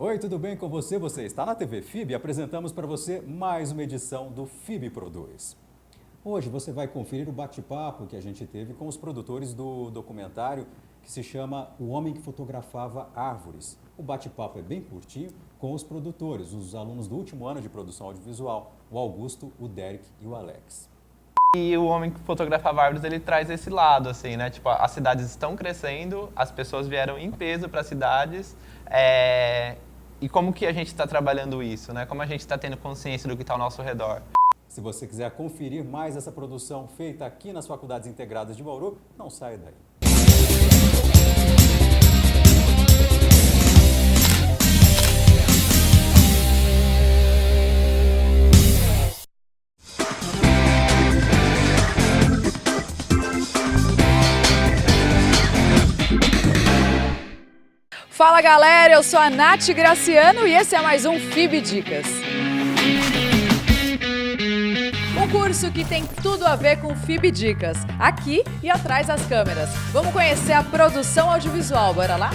Oi, tudo bem com você? Você está na TV FIB e apresentamos para você mais uma edição do FIB Produz. Hoje você vai conferir o bate-papo que a gente teve com os produtores do documentário que se chama O Homem que Fotografava Árvores. O bate-papo é bem curtinho com os produtores, os alunos do último ano de produção audiovisual, o Augusto, o Derek e o Alex. E o Homem que Fotografava Árvores, ele traz esse lado, assim, né? Tipo, as cidades estão crescendo, as pessoas vieram em peso para as cidades, e como que a gente está trabalhando isso, né? Como a gente está tendo consciência do que está ao nosso redor. Se você quiser conferir mais essa produção feita aqui nas Faculdades Integradas de Bauru, não saia daí. Fala galera, eu sou a Nath Graciano e esse é mais um FIB Dicas. Um curso que tem tudo a ver com FIB Dicas, aqui e atrás das câmeras. Vamos conhecer a produção audiovisual, bora lá?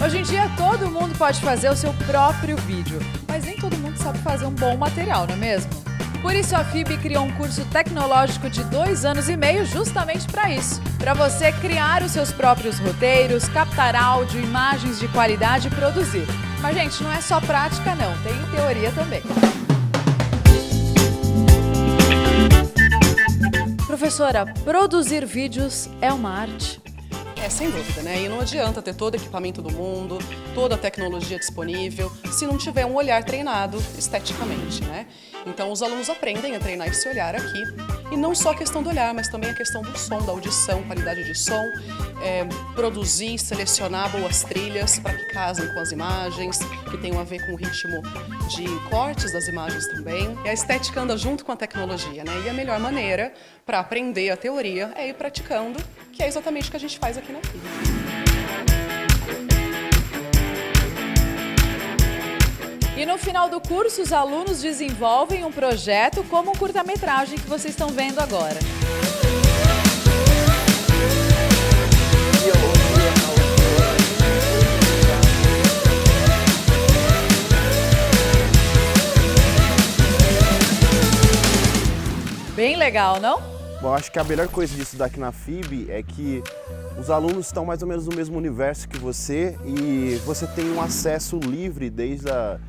Hoje em dia todo mundo pode fazer o seu próprio vídeo, mas nem todo mundo sabe fazer um bom material, não é mesmo? Por isso a FIB criou um curso tecnológico de 2 anos e meio justamente para isso. Para você criar os seus próprios roteiros, captar áudio, imagens de qualidade e produzir. Mas gente, não é só prática não, tem teoria também. Professora, produzir vídeos é uma arte? Sem dúvida, né? E não adianta ter todo o equipamento do mundo, toda a tecnologia disponível, se não tiver um olhar treinado esteticamente, né? Então, os alunos aprendem a treinar esse olhar aqui. E não só a questão do olhar, mas também a questão do som, da audição, qualidade de som, produzir, selecionar boas trilhas para que casem com as imagens, que tenham a ver com o ritmo de cortes das imagens também. E a estética anda junto com a tecnologia, né? E a melhor maneira para aprender a teoria é ir praticando, que é exatamente o que a gente faz aqui na FIB. E no final do curso, os alunos desenvolvem um projeto como um curta-metragem que vocês estão vendo agora. Bem legal, não? Bom, acho que a melhor coisa de estudar aqui na FIB é que os alunos estão mais ou menos no mesmo universo que você e você tem um acesso livre desde a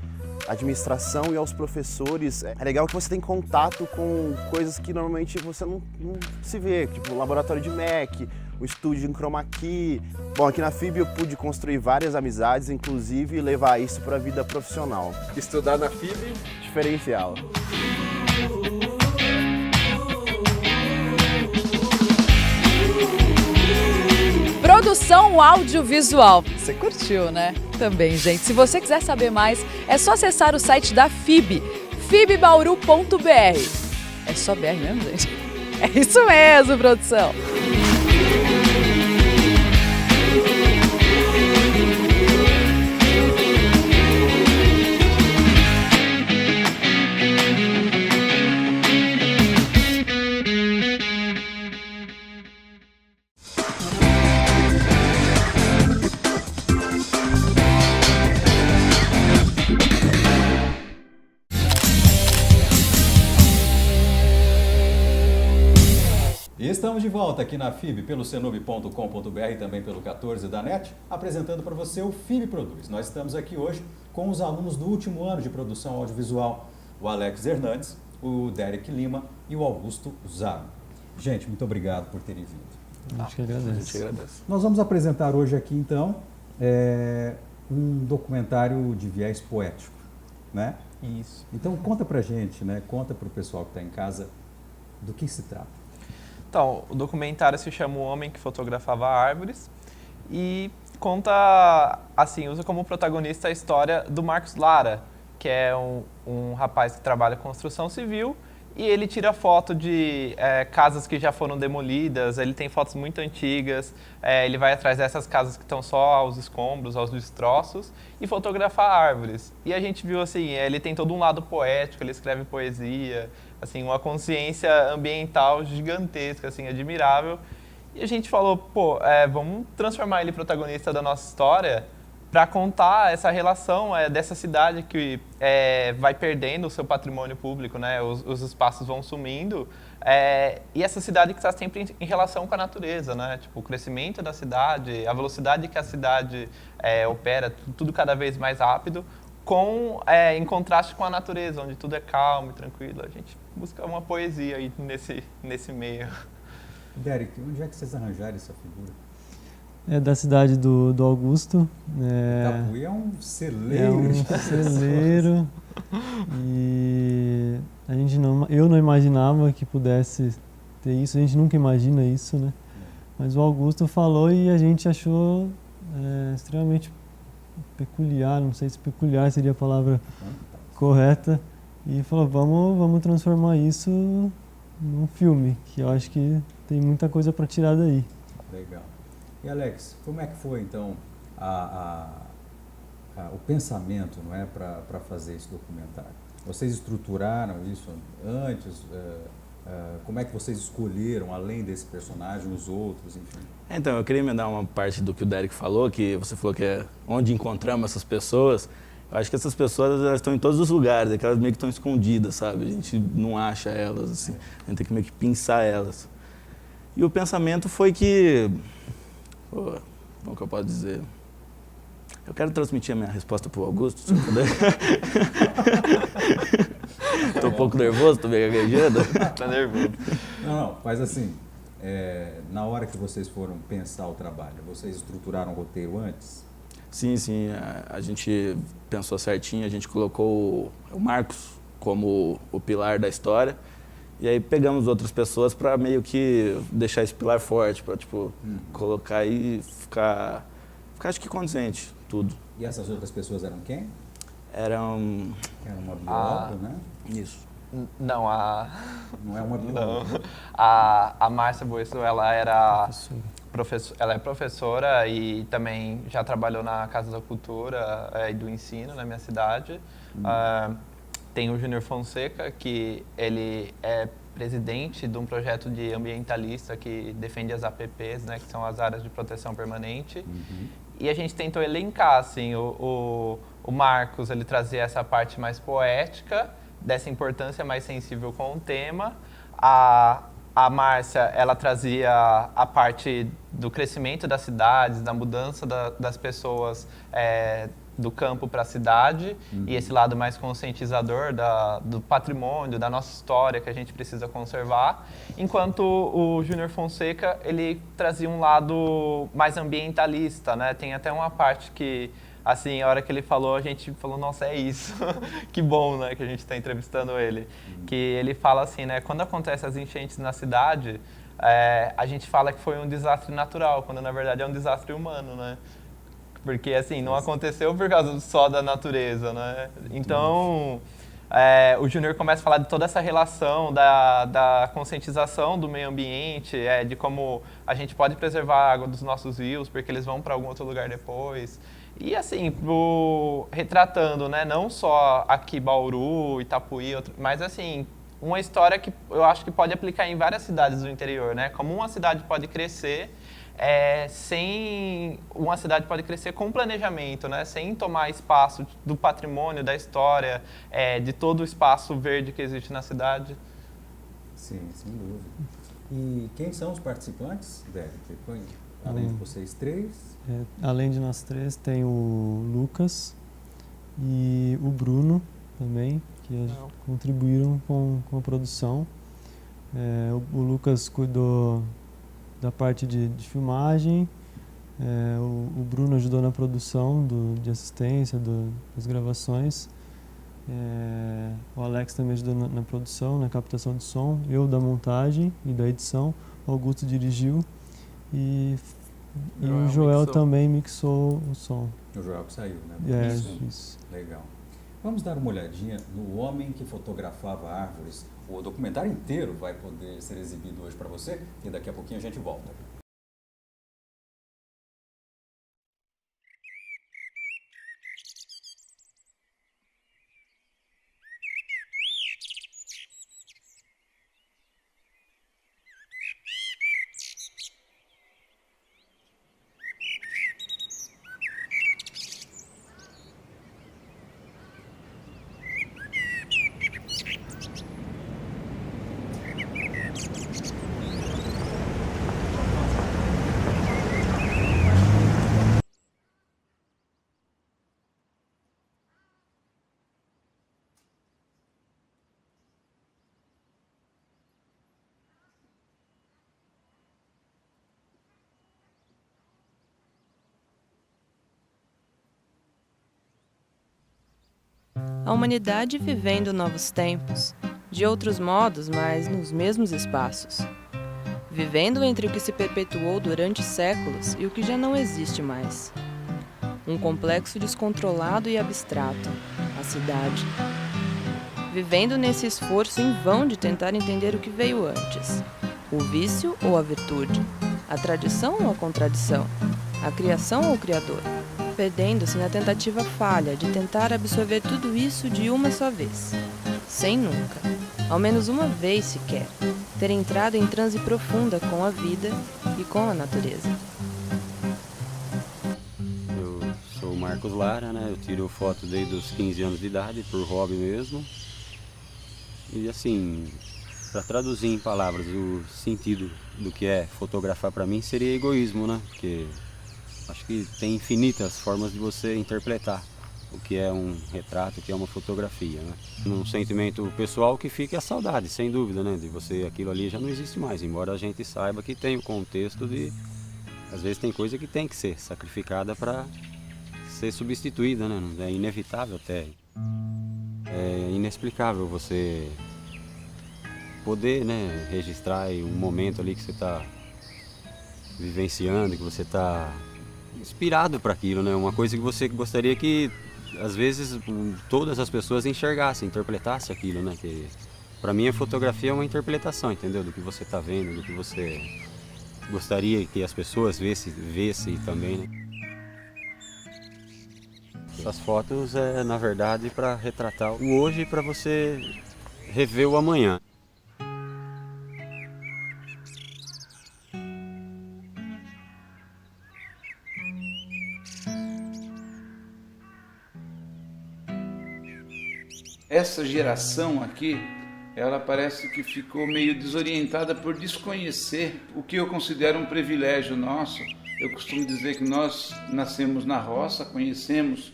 administração e aos professores. É legal que você tem contato com coisas que normalmente você não se vê, tipo o laboratório de Mac, o estúdio em Chroma Key. Bom, aqui na FIB eu pude construir várias amizades, inclusive levar isso para a vida profissional. Estudar na FIB? Diferencial. Produção audiovisual. Você curtiu, né? Também, gente. Se você quiser saber mais, é só acessar o site da FIB, fibbauru.br. É só BR mesmo, gente? É isso mesmo, produção. E estamos de volta aqui na FIB pelo cenub.com.br e também pelo 14 da NET, apresentando para você o FIB Produz. Nós estamos aqui hoje com os alunos do último ano de produção audiovisual, o Alex Hernandes, o Derek Lima e o Augusto Zago. Gente, muito obrigado por terem vindo. A gente agradece. Nós vamos apresentar hoje aqui, então, um documentário de viés poético, né? Isso. Então, conta pra gente, né? Conta pro pessoal que está em casa do que se trata. Então, o documentário se chama O Homem que Fotografava Árvores e conta, assim, usa como protagonista a história do Marcos Lara, que é um rapaz que trabalha com construção civil e ele tira foto de casas que já foram demolidas, ele tem fotos muito antigas, ele vai atrás dessas casas que estão só aos escombros, aos destroços e fotografa árvores. E a gente viu assim, ele tem todo um lado poético, ele escreve poesia, assim, uma consciência ambiental gigantesca, assim, admirável. E a gente falou, pô, vamos transformar ele em protagonista da nossa história para contar essa relação dessa cidade que vai perdendo o seu patrimônio público, né? Os espaços vão sumindo. E essa cidade que está sempre em relação com a natureza, né? Tipo, o crescimento da cidade, a velocidade que a cidade opera, tudo cada vez mais rápido, em contraste com a natureza, onde tudo é calmo e tranquilo. A gente busca uma poesia aí nesse meio. Derek, onde é que vocês arranjaram essa figura? É da cidade do Augusto. Itapuí é um celeiro. É um celeiro. E eu não imaginava que pudesse ter isso. A gente nunca imagina isso, né? Mas o Augusto falou e a gente achou extremamente peculiar. Não sei se peculiar seria a palavra correta. E falou, vamos transformar isso num filme, que eu acho que tem muita coisa para tirar daí. Legal. E Alex, como é que foi então o pensamento, não é, para fazer esse documentário? Vocês estruturaram isso antes? Como é que vocês escolheram, além desse personagem, os outros, enfim? Então, eu queria emendar uma parte do que o Derek falou, que você falou que é onde encontramos essas pessoas. Eu acho que essas pessoas, elas estão em todos os lugares, aquelas meio que estão escondidas, sabe? A gente não acha elas, assim, a gente tem que meio que pensar elas. E o pensamento foi que, como que eu posso dizer? Eu quero transmitir a minha resposta para o Augusto, se eu puder. Estou um pouco nervoso, estou meio gaguejando. Tá nervoso. Não, mas assim, na hora que vocês foram pensar o trabalho, vocês estruturaram o roteiro antes? Sim, a gente pensou certinho, a gente colocou o Marcos como o pilar da história e aí pegamos outras pessoas para meio que deixar esse pilar forte, para tipo, colocar e ficar acho que condizente, tudo. E essas outras pessoas eram quem? Era uma bióloga, né? Isso. Não, Não é uma bióloga. Não. A Márcia Boisso, ela era ela é professora e também já trabalhou na Casa da Cultura e do Ensino na minha cidade. Tem o Júnior Fonseca, que ele é presidente de um projeto de ambientalista que defende as APPs, né, que são as áreas de proteção permanente. E a gente tentou elencar, assim, o Marcos, ele trazia essa parte mais poética, dessa importância mais sensível com o tema. A Márcia, ela trazia a parte do crescimento das cidades, da mudança das pessoas do campo para a cidade, e esse lado mais conscientizador do patrimônio, da nossa história que a gente precisa conservar, enquanto o Júnior Fonseca, ele trazia um lado mais ambientalista, né? Tem até uma parte que, assim, a hora que ele falou, a gente falou, nossa, é isso, que bom, né, que a gente está entrevistando ele. Que ele fala assim, né, quando acontecem as enchentes na cidade, a gente fala que foi um desastre natural, quando na verdade é um desastre humano, né? Porque, assim, não aconteceu por causa só da natureza, né? Então, o Júnior começa a falar de toda essa relação da conscientização do meio ambiente, de como a gente pode preservar a água dos nossos rios, porque eles vão para algum outro lugar depois. E, assim, retratando, né, não só aqui Bauru, Itapuí, mas, assim, uma história que eu acho que pode aplicar em várias cidades do interior, né? Como uma cidade pode crescer uma cidade pode crescer com planejamento, né? Sem tomar espaço do patrimônio, da história, de todo o espaço verde que existe na cidade. Sim, sem dúvida. E quem são os participantes, Derek? Além de vocês três? Além de nós três, tem o Lucas e o Bruno também, que contribuíram com a produção. O Lucas cuidou da parte de filmagem, o Bruno ajudou na produção de assistência, das gravações, o Alex também ajudou na produção, na captação de som, eu da montagem e da edição, o Augusto dirigiu e o Joel também mixou o som. O Joel que saiu, né? Isso. Legal. Vamos dar uma olhadinha no Homem que Fotografava Árvores. O documentário inteiro vai poder ser exibido hoje para você e daqui a pouquinho a gente volta. a humanidade vivendo novos tempos, de outros modos, mas nos mesmos espaços. Vivendo entre o que se perpetuou durante séculos e o que já não existe mais. Um complexo descontrolado e abstrato, a cidade. Vivendo nesse esforço em vão de tentar entender o que veio antes. O vício ou a virtude? A tradição ou a contradição? A criação ou o criador? Perdendo-se na tentativa falha de tentar absorver tudo isso de uma só vez. Sem nunca, ao menos uma vez sequer, ter entrado em transe profunda com a vida e com a natureza. Eu sou o Marcos Lara, né? Eu tiro foto desde os 15 anos de idade, por hobby mesmo. E assim, para traduzir em palavras o sentido do que é fotografar para mim seria egoísmo, né? Porque acho que tem infinitas formas de você interpretar o que é um retrato, o que é uma fotografia, né? Um sentimento pessoal que fica a saudade, sem dúvida, né? De você, aquilo ali já não existe mais, embora a gente saiba que tem o contexto de... Às vezes tem coisa que tem que ser sacrificada para ser substituída, né? É inevitável até. É inexplicável você poder, né, registrar um momento ali que você está vivenciando, que você está inspirado para aquilo, né? Uma coisa que você gostaria que às vezes todas as pessoas enxergassem, interpretassem aquilo, né? Que para mim a fotografia é uma interpretação, entendeu? Do que você está vendo, do que você gostaria que as pessoas vissem também, né? Essas fotos é na verdade para retratar o hoje e para você rever o amanhã. Essa geração aqui, ela parece que ficou meio desorientada por desconhecer o que eu considero um privilégio nosso. Eu costumo dizer que nós nascemos na roça, conhecemos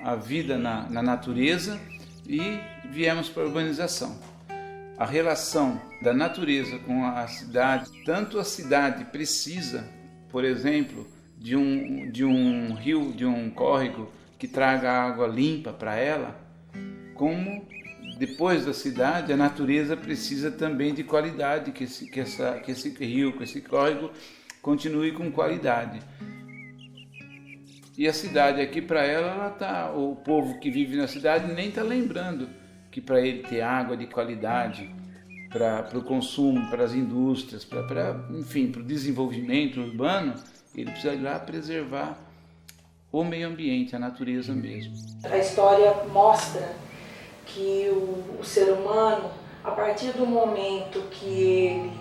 a vida na natureza e viemos para a urbanização. A relação da natureza com a cidade, tanto a cidade precisa, por exemplo, de um rio, de um córrego que traga água limpa para ela, como depois da cidade a natureza precisa também de qualidade, que esse rio, que esse córrego continue com qualidade. E a cidade aqui para ela o povo que vive na cidade nem está lembrando que para ele ter água de qualidade, para o consumo, para as indústrias, enfim, para o desenvolvimento urbano, ele precisa ir lá preservar o meio ambiente, a natureza mesmo. A história mostra que o ser humano, a partir do momento que ele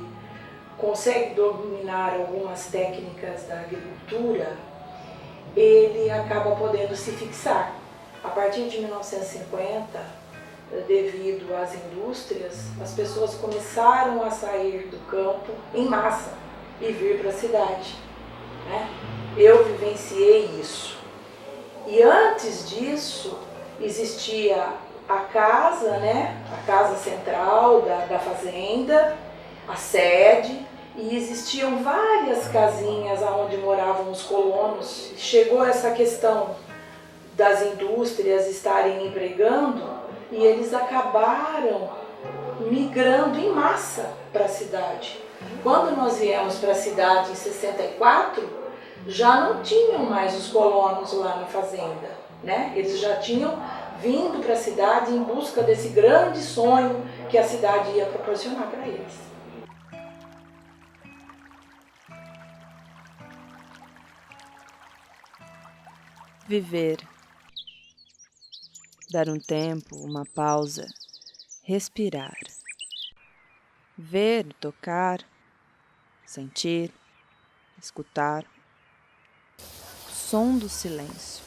consegue dominar algumas técnicas da agricultura, ele acaba podendo se fixar. A partir de 1950, devido às indústrias, as pessoas começaram a sair do campo em massa e vir para a cidade, né? Eu vivenciei isso. E antes disso, existia a casa, né? A casa central da fazenda, a sede, e existiam várias casinhas onde moravam os colonos. Chegou essa questão das indústrias estarem empregando e eles acabaram migrando em massa para a cidade. Quando nós viemos para a cidade em 64, já não tinham mais os colonos lá na fazenda, né? Eles já tinham vindo para a cidade em busca desse grande sonho que a cidade ia proporcionar para eles. Viver. Dar um tempo, uma pausa. Respirar. Ver, tocar, sentir, escutar. O som do silêncio.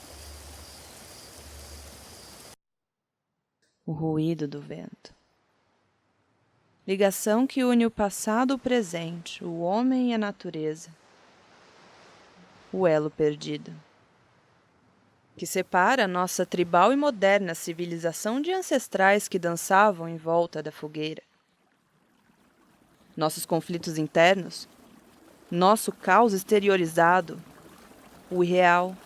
O ruído do vento. Ligação que une o passado ao presente, o homem e a natureza. O elo perdido. Que separa nossa tribal e moderna civilização de ancestrais que dançavam em volta da fogueira. Nossos conflitos internos, nosso caos exteriorizado, o irreal,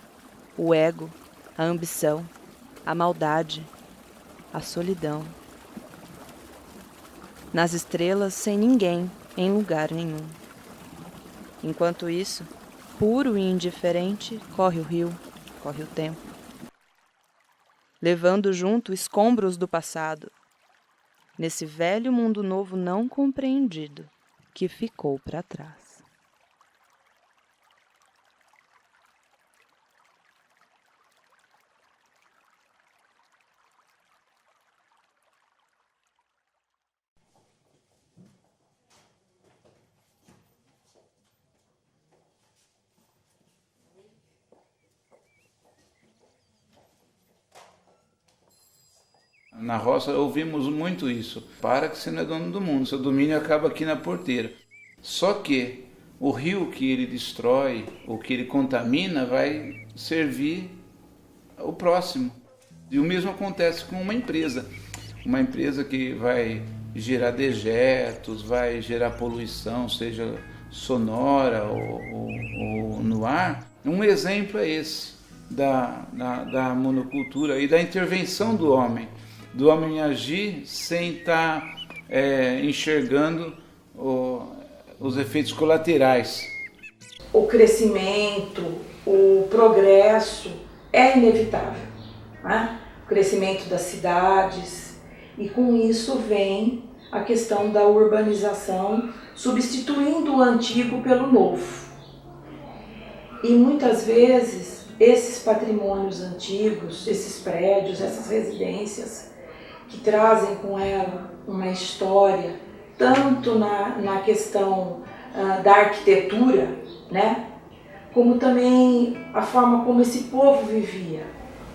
o ego, a ambição, a maldade, a solidão. Nas estrelas, sem ninguém, em lugar nenhum. Enquanto isso, puro e indiferente, corre o rio, corre o tempo, levando junto escombros do passado, nesse velho mundo novo não compreendido que ficou para trás. Na roça ouvimos muito isso. Para que você não é dono do mundo, seu domínio acaba aqui na porteira. Só que o rio que ele destrói, ou que ele contamina, vai servir o próximo. E o mesmo acontece com uma empresa. Uma empresa que vai gerar dejetos, vai gerar poluição, seja sonora ou no ar. Um exemplo é esse da monocultura e da intervenção do homem agir sem estar enxergando os efeitos colaterais. O crescimento, o progresso é inevitável, né? O crescimento das cidades, e com isso vem a questão da urbanização, substituindo o antigo pelo novo. E muitas vezes esses patrimônios antigos, esses prédios, essas residências, que trazem com ela uma história, tanto na questão da arquitetura, né, como também a forma como esse povo vivia.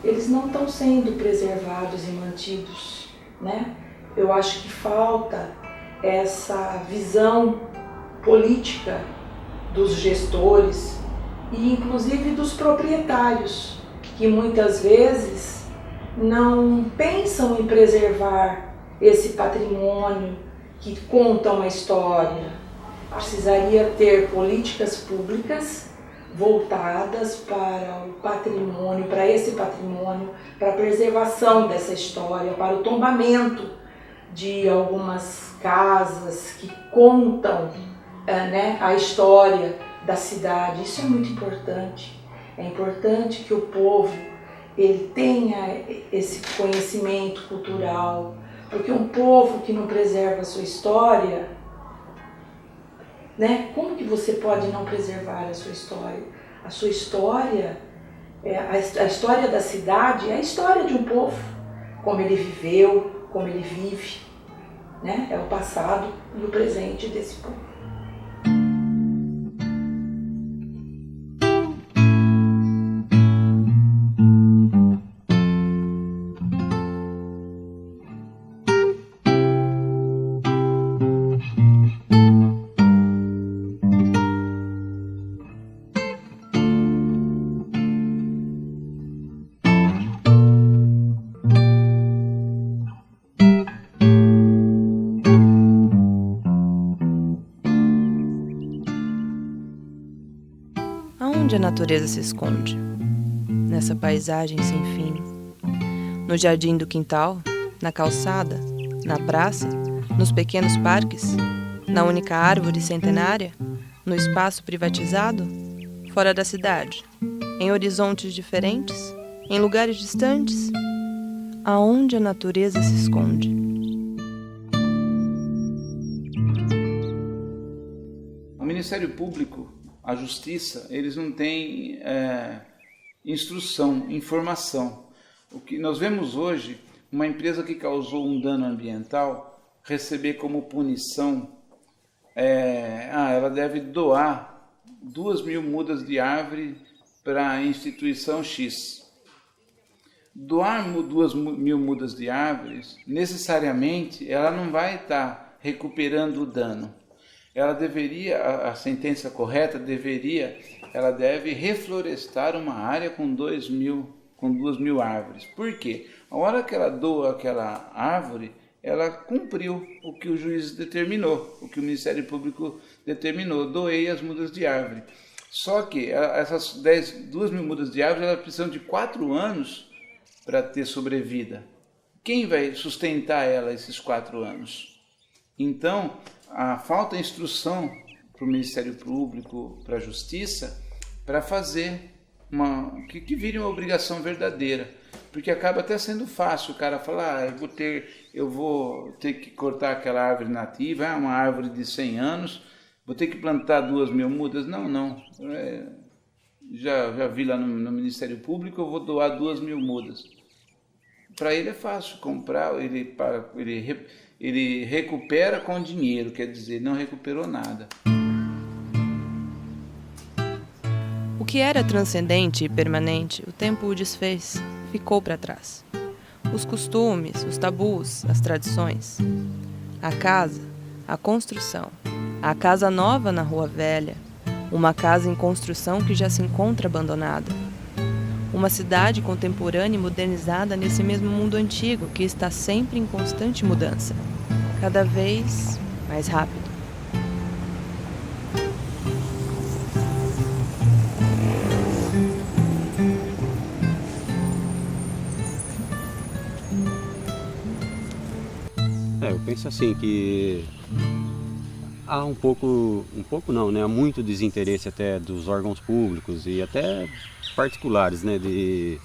Eles não estão sendo preservados e mantidos, né? Eu acho que falta essa visão política dos gestores e inclusive dos proprietários, que muitas vezes não pensam em preservar esse patrimônio que conta uma história. Precisaria ter políticas públicas voltadas para o patrimônio, para esse patrimônio, para a preservação dessa história, para o tombamento de algumas casas que contam a história da cidade. Isso é muito importante. É importante que o povo ele tenha esse conhecimento cultural, porque um povo que não preserva a sua história, né? Como que você pode não preservar a sua história? A sua história, a história da cidade é a história de um povo, como ele viveu, como ele vive, né? É o passado e o presente desse povo. Aonde a natureza se esconde? Nessa paisagem sem fim. No jardim do quintal, na calçada, na praça, nos pequenos parques, na única árvore centenária, no espaço privatizado, fora da cidade, em horizontes diferentes, em lugares distantes. Aonde a natureza se esconde? O Ministério Público, a Justiça, eles não têm instrução, informação. O que nós vemos hoje, uma empresa que causou um dano ambiental, receber como punição, ela deve doar 2.000 mudas de árvore para a instituição X. Doar 2.000 mudas de árvores, necessariamente, ela não vai estar recuperando o dano. Ela deveria, a sentença correta ela deve reflorestar uma área com 2.000 árvores. Por quê? A hora que ela doa aquela árvore, ela cumpriu o que o juiz determinou, o que o Ministério Público determinou. Doei as mudas de árvore. Só que essas 2.000 mudas de árvore, elas precisam de 4 anos para ter sobrevida. quem vai sustentar ela esses 4 anos? Então, a falta de instrução para o Ministério Público, para a Justiça, para fazer que vire uma obrigação verdadeira. Porque acaba até sendo fácil o cara falar, eu vou ter que cortar aquela árvore nativa, uma árvore de 100 anos, vou ter que plantar 2.000 mudas. Não. Já vi lá no Ministério Público, eu vou doar 2.000 mudas. Para ele é fácil comprar, ele recupera com dinheiro, quer dizer, não recuperou nada. O que era transcendente e permanente, o tempo o desfez, ficou para trás. Os costumes, os tabus, as tradições. A casa, a construção, a casa nova na Rua Velha, uma casa em construção que já se encontra abandonada. Uma cidade contemporânea e modernizada nesse mesmo mundo antigo que está sempre em constante mudança, cada vez mais rápido. Eu penso assim que há um pouco não, né? Há muito desinteresse até dos órgãos públicos e até particulares, né? De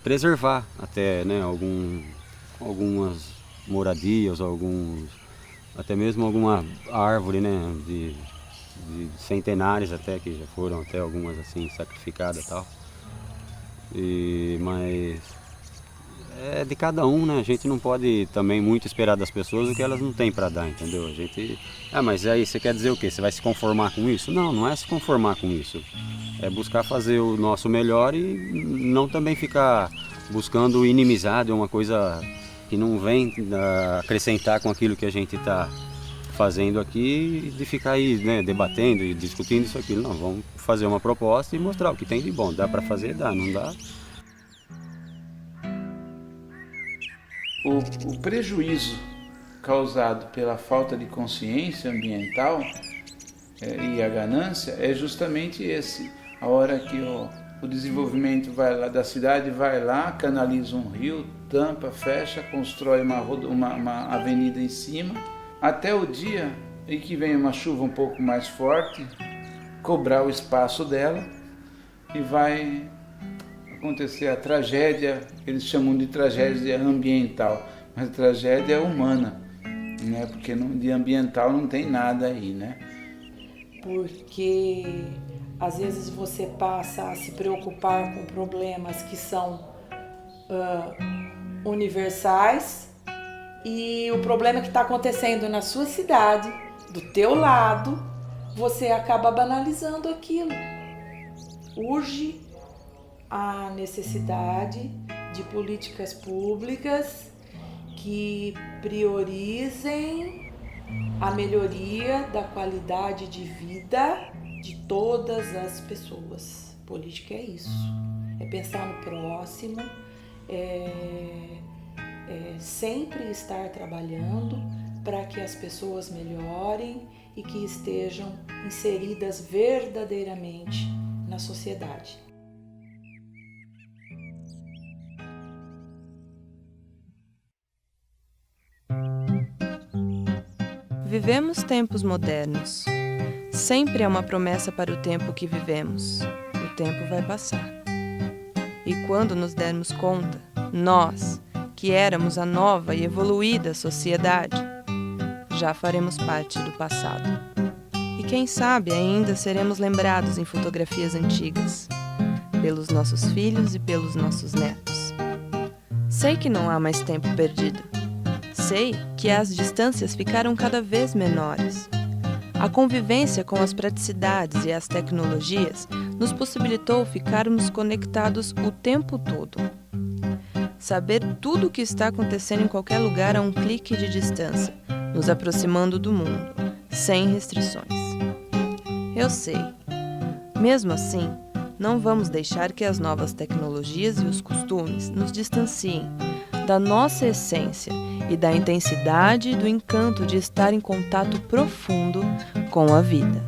preservar até, né? Algumas moradias, até mesmo alguma árvore, né? De centenários até, que já foram até algumas assim sacrificadas e tal. Mas é de cada um, né? A gente não pode também muito esperar das pessoas o que elas não têm para dar, entendeu? A gente... mas aí você quer dizer o quê? Você vai se conformar com isso? Não é se conformar com isso. É buscar fazer o nosso melhor e não também ficar buscando inimizade, uma coisa que não vem acrescentar com aquilo que a gente está fazendo aqui, de ficar aí, né, debatendo e discutindo isso aqui. Não, vamos fazer uma proposta e mostrar o que tem de bom. Dá para fazer? Dá. Não dá? O prejuízo causado pela falta de consciência ambiental e a ganância é justamente esse. A hora que o desenvolvimento da cidade vai lá, canaliza um rio, tampa, fecha, constrói uma avenida em cima, até o dia em que vem uma chuva um pouco mais forte, cobrar o espaço dela e vai acontecer a tragédia, eles chamam de tragédia ambiental, mas tragédia humana, né? Porque de ambiental não tem nada aí, né? Porque às vezes você passa a se preocupar com problemas que são universais e o problema que está acontecendo na sua cidade, do teu lado, você acaba banalizando aquilo. Urge a necessidade de políticas públicas que priorizem a melhoria da qualidade de vida de todas as pessoas. Política é isso, é pensar no próximo, sempre estar trabalhando para que as pessoas melhorem e que estejam inseridas verdadeiramente na sociedade. Vivemos tempos modernos. Sempre há uma promessa para o tempo que vivemos. O tempo vai passar. E quando nos dermos conta, nós, que éramos a nova e evoluída sociedade, já faremos parte do passado. E quem sabe ainda seremos lembrados em fotografias antigas, pelos nossos filhos e pelos nossos netos. Sei que não há mais tempo perdido. Sei que as distâncias ficaram cada vez menores. A convivência com as praticidades e as tecnologias nos possibilitou ficarmos conectados o tempo todo. Saber tudo o que está acontecendo em qualquer lugar a um clique de distância, nos aproximando do mundo, sem restrições. Eu sei. Mesmo assim, não vamos deixar que as novas tecnologias e os costumes nos distanciem da nossa essência e da intensidade e do encanto de estar em contato profundo com a vida.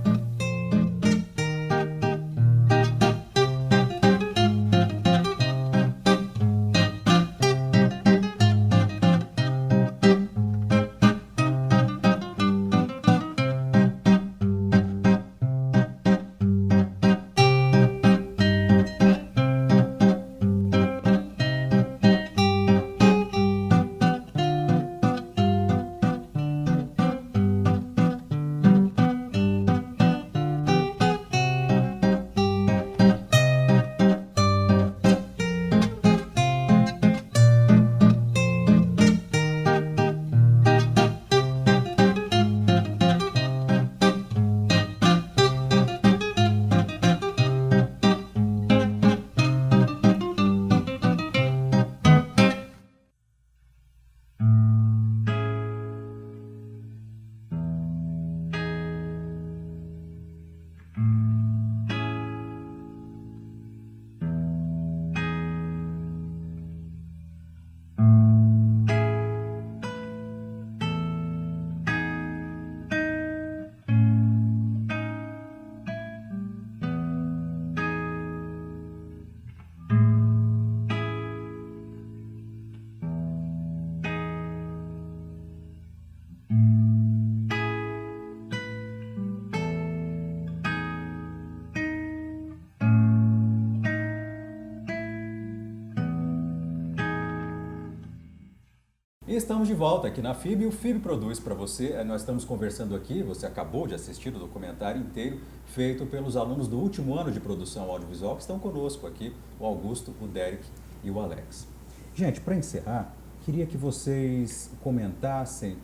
E estamos de volta aqui na FIB, o FIB produz para você. Nós estamos conversando aqui, você acabou de assistir o documentário inteiro feito pelos alunos do último ano de produção audiovisual que estão conosco aqui, o Augusto, o Derek e o Alex. Gente, para encerrar, queria que vocês comentassem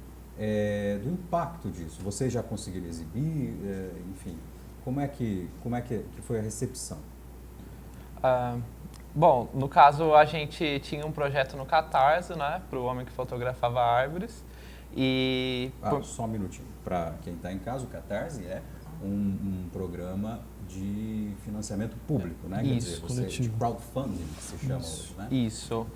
do impacto disso. Vocês já conseguiram exibir, enfim, como é que foi a recepção? Bom, no caso a gente tinha um projeto no Catarse, né, para o Homem que Fotografava Árvores. E só um minutinho, para quem está em casa, o Catarse é um programa de financiamento público, né? Isso, quer dizer, de crowdfunding, que se chama hoje, né? Isso.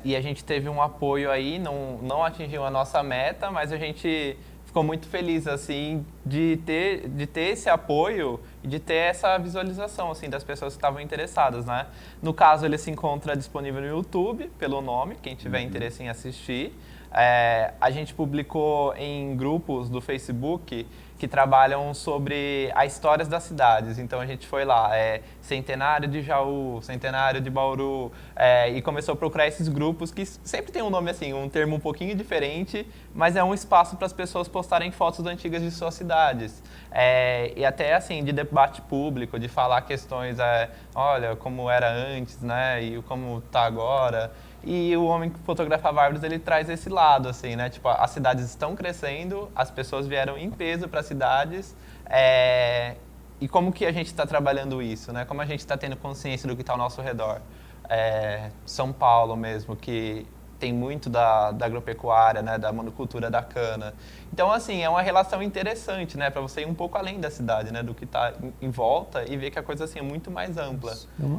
E a gente teve um apoio aí, não atingiu a nossa meta, mas a gente ficou muito feliz assim de ter esse apoio e de ter essa visualização assim das pessoas que estavam interessadas, né? No caso, ele se encontra disponível no YouTube pelo nome, quem tiver interesse em assistir. A gente publicou em grupos do Facebook que trabalham sobre as histórias das cidades. Então a gente foi lá, Centenário de Jaú, Centenário de Bauru, e começou a procurar esses grupos que sempre tem um nome assim, um termo um pouquinho diferente, mas é um espaço para as pessoas postarem fotos antigas de suas cidades. E até assim, de debate público, de falar questões, olha, como era antes, né, e como está agora. E o Homem que Fotografava Árvores, ele traz esse lado, assim, né? Tipo, as cidades estão crescendo, as pessoas vieram em peso para as cidades, e como que a gente está trabalhando isso, né? Como a gente está tendo consciência do que está ao nosso redor. São Paulo mesmo, que tem muito da agropecuária, né? Da monocultura da cana. Então, assim, é uma relação interessante, né? Para você ir um pouco além da cidade, né? Do que está em volta e ver que a coisa, assim, é muito mais ampla.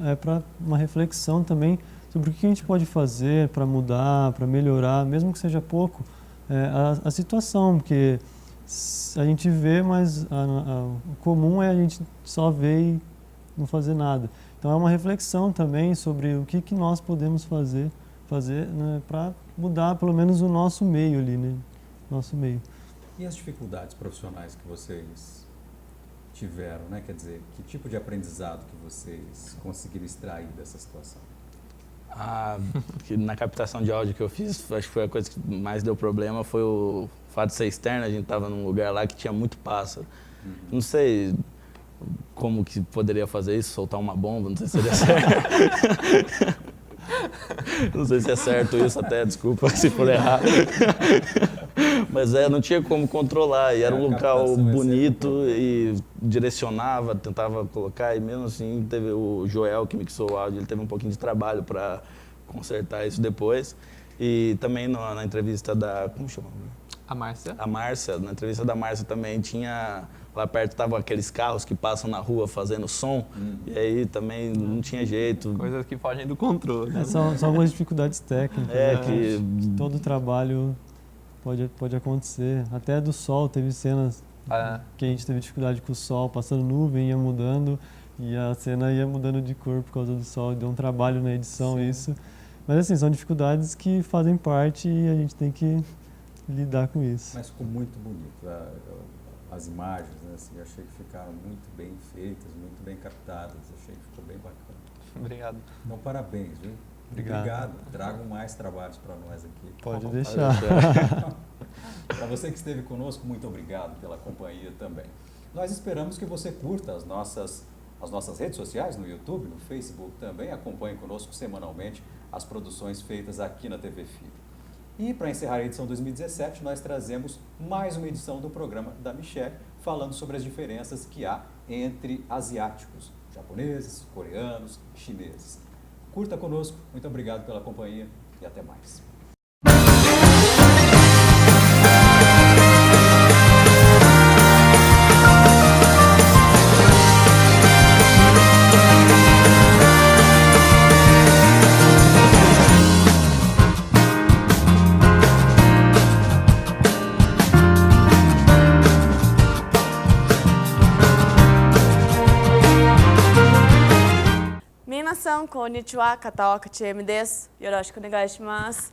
É para uma reflexão também sobre o que a gente pode fazer para mudar, para melhorar, mesmo que seja pouco, a situação, porque a gente vê, mas o comum é a gente só ver e não fazer nada. Então é uma reflexão também sobre o que nós podemos fazer né, para mudar pelo menos o nosso meio ali, né? Nosso meio. E as dificuldades profissionais que vocês tiveram, né? Quer dizer, que tipo de aprendizado que vocês conseguiram extrair dessa situação? Que na captação de áudio que eu fiz, acho que foi a coisa que mais deu problema, foi o fato de ser externo. A gente estava num lugar lá que tinha muito pássaro. Não sei como que poderia fazer isso, soltar uma bomba, não sei se seria certo. Não sei se é certo isso até, desculpa se for errado. Mas não tinha como controlar, e era um local bonito e direcionava, tentava colocar, e mesmo assim teve o Joel que mixou o áudio, ele teve um pouquinho de trabalho para consertar isso depois. E também na entrevista da... como chama? A Márcia. A Márcia, na entrevista da Márcia também tinha... Lá perto estavam aqueles carros que passam na rua fazendo som, e aí também não tinha jeito. Coisas que fogem do controle. São algumas dificuldades técnicas, né? Que todo trabalho pode acontecer. Até do sol, teve cenas que a gente teve dificuldade com o sol, passando nuvem, ia mudando, e a cena ia mudando de cor por causa do sol. Deu um trabalho na edição isso. Mas assim, são dificuldades que fazem parte e a gente tem que lidar com isso. Mas ficou muito bonito. As imagens, né, assim, eu achei que ficaram muito bem feitas, muito bem captadas, achei que ficou bem bacana. Obrigado. Então, parabéns, viu? Obrigado. Tragam mais trabalhos para nós aqui. Pode deixar. Para você que esteve conosco, muito obrigado pela companhia também. Nós esperamos que você curta as nossas redes sociais, no YouTube, no Facebook também. Acompanhe conosco semanalmente as produções feitas aqui na TV FIB. E para encerrar a edição 2017, nós trazemos mais uma edição do programa da Michelle, falando sobre as diferenças que há entre asiáticos, japoneses, coreanos, chineses. Curta conosco, muito obrigado pela companhia e até mais. Konnichiwa, Kataoka Chiem desu. Yoroshiku onegai shimasu.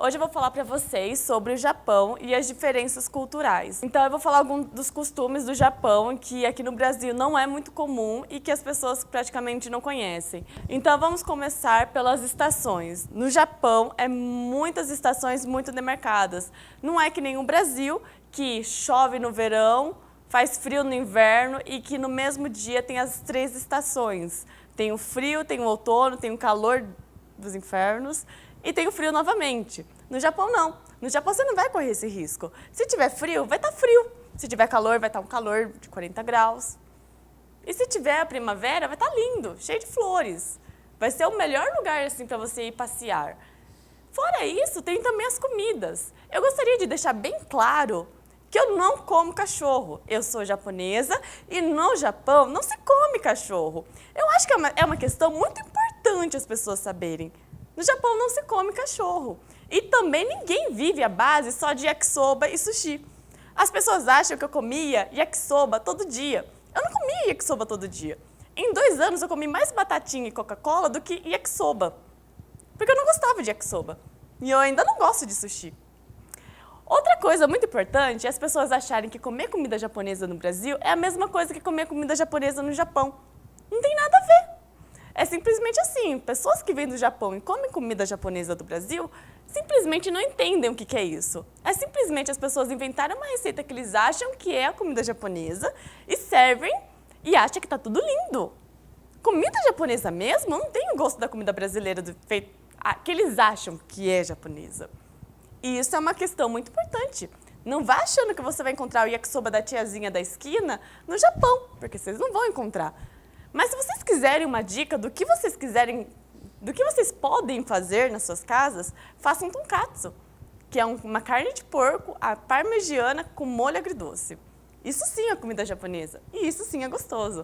Hoje eu vou falar para vocês sobre o Japão e as diferenças culturais. Então eu vou falar alguns dos costumes do Japão que aqui no Brasil não é muito comum e que as pessoas praticamente não conhecem. Então vamos começar pelas estações. No Japão é muitas estações muito demarcadas. Não é que nem o Brasil, que chove no verão, faz frio no inverno e que no mesmo dia tem as 3 estações. Tem o frio, tem o outono, tem o calor dos infernos e tem o frio novamente. No Japão, não. No Japão, você não vai correr esse risco. Se tiver frio, vai estar frio. Se tiver calor, vai estar um calor de 40 graus. E se tiver a primavera, vai estar lindo, cheio de flores. Vai ser o melhor lugar assim, para você ir passear. Fora isso, tem também as comidas. Eu gostaria de deixar bem claro que eu não como cachorro. Eu sou japonesa e no Japão não se come cachorro. Eu acho que é uma questão muito importante as pessoas saberem. No Japão não se come cachorro. E também ninguém vive à base só de yakisoba e sushi. As pessoas acham que eu comia yakisoba todo dia. Eu não comia yakisoba todo dia. Em 2 anos eu comi mais batatinha e Coca-Cola do que yakisoba. Porque eu não gostava de yakisoba. E eu ainda não gosto de sushi. Outra coisa muito importante é as pessoas acharem que comer comida japonesa no Brasil é a mesma coisa que comer comida japonesa no Japão. Não tem nada a ver. É simplesmente assim, pessoas que vêm do Japão e comem comida japonesa do Brasil simplesmente não entendem o que é isso. É simplesmente as pessoas inventaram uma receita que eles acham que é a comida japonesa e servem e acham que está tudo lindo. Comida japonesa mesmo não tem o gosto da comida brasileira que eles acham que é japonesa. E isso é uma questão muito importante. Não vá achando que você vai encontrar o yakisoba da tiazinha da esquina no Japão, porque vocês não vão encontrar. Mas se vocês quiserem uma dica do que vocês podem fazer nas suas casas, façam tonkatsu, que é uma carne de porco à parmegiana com molho agridoce. Isso sim é comida japonesa, e isso sim é gostoso.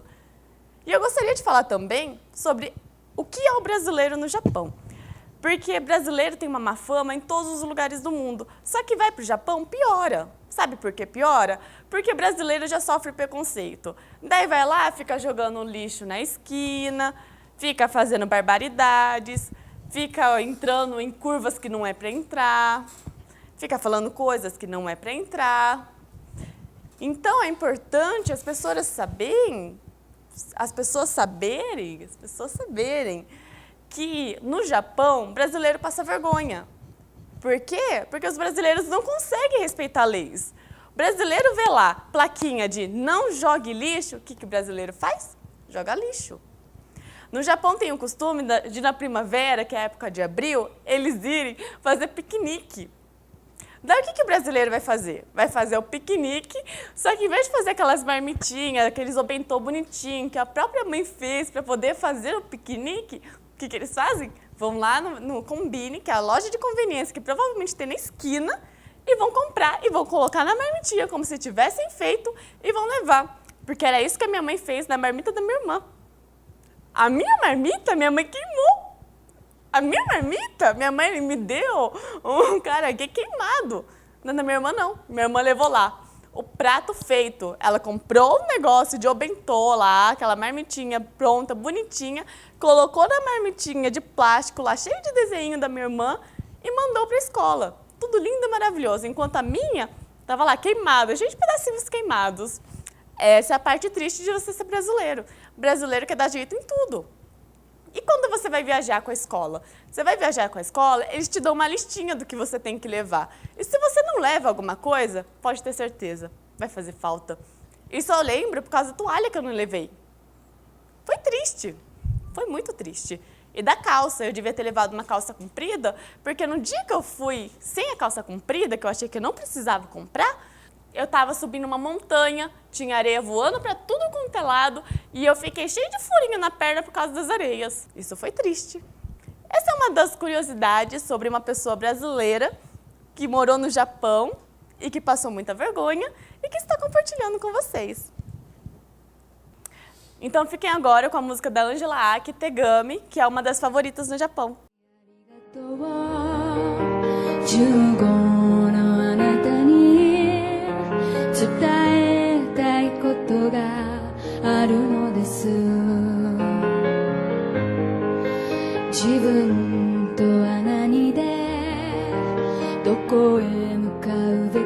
E eu gostaria de falar também sobre o que é o brasileiro no Japão. Porque brasileiro tem uma má fama em todos os lugares do mundo, só que vai para o Japão, piora. Sabe por que piora? Porque brasileiro já sofre preconceito. Daí vai lá, fica jogando lixo na esquina, fica fazendo barbaridades, fica entrando em curvas que não é para entrar, fica falando coisas que não é para entrar. Então é importante as pessoas saberem que no Japão, brasileiro passa vergonha. Por quê? Porque os brasileiros não conseguem respeitar leis. O brasileiro vê lá, plaquinha de não jogue lixo, o que o brasileiro faz? Joga lixo. No Japão tem o costume de na primavera, que é a época de abril, eles irem fazer piquenique. Daí o que o brasileiro vai fazer? Vai fazer o piquenique, só que em vez de fazer aquelas marmitinhas, aqueles obentô bonitinhos que a própria mãe fez para poder fazer o piquenique, o que eles fazem? Vão lá no Combini, que é a loja de conveniência que provavelmente tem na esquina, e vão comprar e vão colocar na marmitinha, como se tivessem feito, e vão levar. Porque era isso que a minha mãe fez na marmita da minha irmã. A minha marmita, minha mãe queimou. A minha marmita, minha mãe me deu um caraguê queimado. Na minha irmã, não. Minha irmã levou lá o prato feito. Ela comprou um negócio de obentô lá, aquela marmitinha pronta, bonitinha, colocou na marmitinha de plástico lá, cheio de desenho da minha irmã, e mandou para a escola. Tudo lindo e maravilhoso. Enquanto a minha estava lá queimada, cheio de pedacinhos queimados. Essa é a parte triste de você ser brasileiro. Brasileiro quer dar jeito em tudo. E quando você vai viajar com a escola? Você vai viajar com a escola, eles te dão uma listinha do que você tem que levar. E se você não leva alguma coisa, pode ter certeza, vai fazer falta. Isso eu lembro por causa da toalha que eu não levei. Foi triste, foi muito triste. E da calça, eu devia ter levado uma calça comprida, porque no dia que eu fui sem a calça comprida, que eu achei que eu não precisava comprar, eu estava subindo uma montanha, tinha areia voando para tudo quanto é lado, e eu fiquei cheia de furinho na perna por causa das areias. Isso foi triste. Essa é uma das curiosidades sobre uma pessoa brasileira que morou no Japão e que passou muita vergonha e que está compartilhando com vocês. Então fiquem agora com a música da Angela Aki, Tegami, que é uma das favoritas no Japão. poco en cada